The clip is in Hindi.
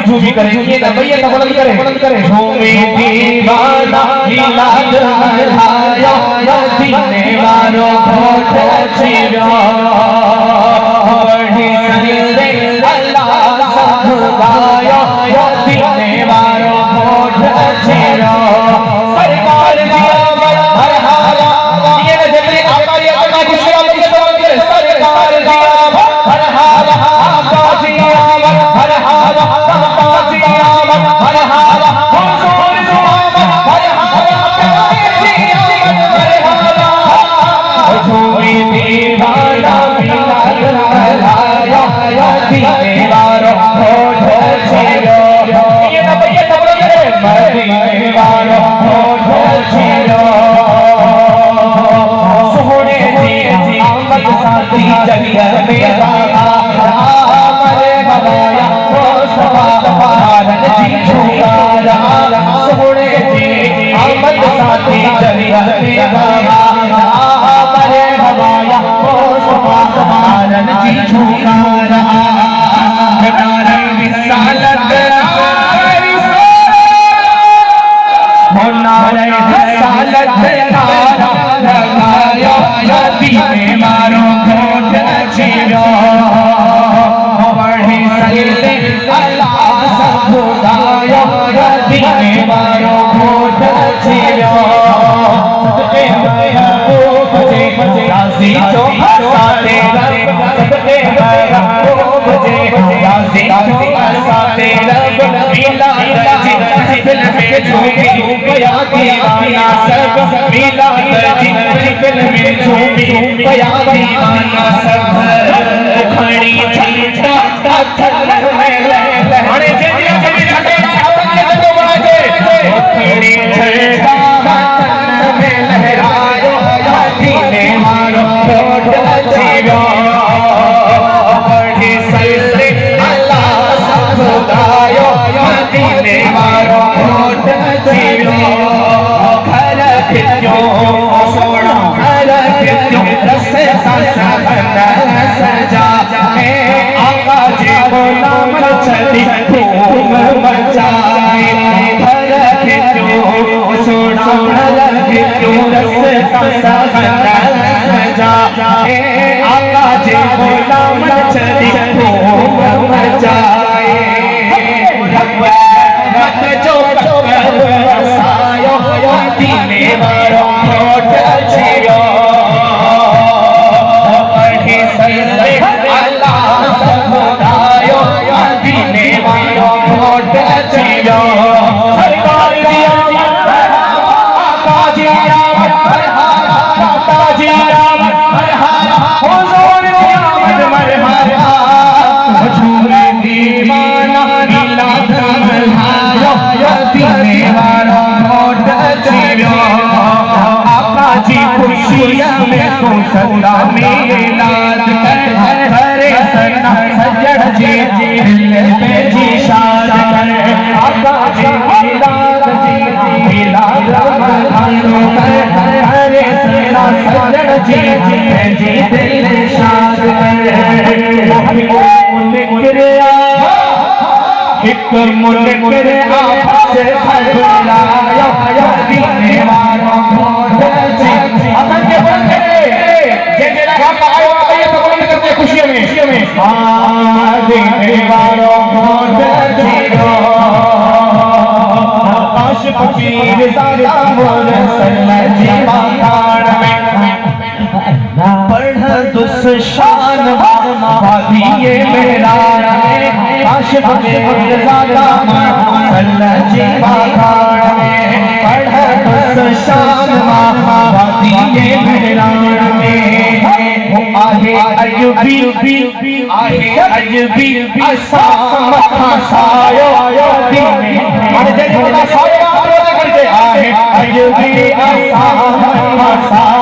झूमी करे ये ना भैया ना बुलंद करे झूमी दीवाना मिलाद मनाया दीने वालों होठ छिरो बढ़ी सजदे अल्लाह सब गाया दीने वालों होठ छिरो सरकार दिया हर हारा ये ना जल्दी आका दिया तो खुशी वाली सरकार दिया हर हारा आका दिया हर हारा आका दिया हर हारा हुजूर दुआ हर हारा दिया हर हारा झूमी दीवाना मिलाद मनाया दीने वालों होठ छिरो ये ना भैया सब लोग मदीने वालों होठ छिरो सोहने दी आमद साथी जगह में बाबा मरे भवाया वो सवारन जी झुकारा सोहने दी आमद साथी जगह में बाबा मरे भवाया वो सवारन जी झुकारा नारे रिसालत नारे रिसालत नारा लगाया दीने वालों होठ छिरो बढ़ी सजदे अल्लाह सब गाया दीने वालों होठ छिरो राजी जो हंसाते रब बजे राजी जो हंसाते रब मिला महफिल में झूमी गया दीवाना सब मिला महफिल में झूमी गया दीवाना सब खड़ी झंडा थल में लहरे जजिया कभी झंडा तो बड़ा खड़ी झंडा थल में लहरायो दीने वालों होठ छिरो बढ़ी सजदे अल्लाह सब गायो दीने वालों होठ छिरो घर क्यों सोना घर क्यों रस सजा है आका जी गुलाम चली धूम मचाए घर क्यों सोना घर क्यों रस सजा है आका जी गुलाम चली धूम मचाए जो बरसायो दीने वालों होठ छिरो बढ़ी सजदे अल्लाह सब गायो दीने वालों होठ छिरो सरकार दिया आका दिया हर हारा आका दिया हर हारा हुजूर दिया मरहबा झूमे दीवाना मिलाद मनाया दीने वालों होठ छिरो आका जी खुशियां में तू सदा मिलाद कर हरे सना सजड़ जी दिल पे जी शाद कर आका जी मिलाद मनाया कर हरे सना सजड़ जी दिल शाद कर एक मुनकर आप से बुलाया दीने वालों होठ छिरो असन के होते जे जे लगा आयो आइए तो बोल करते खुशियों में हां दीने वालों होठ छिरो आशिक पीर ज़ादा मुरसल जी बाताड़ में पढ़ दुस शान वादिये मेरा आशिक पीर ज़ादा मुरसल जी बाताड़ में पढ़ दुस शान वादिये मेरा आहे अजबी आहे अजबी असाम सायो दीने माने जे बता सायो करते आहे अजबी असाम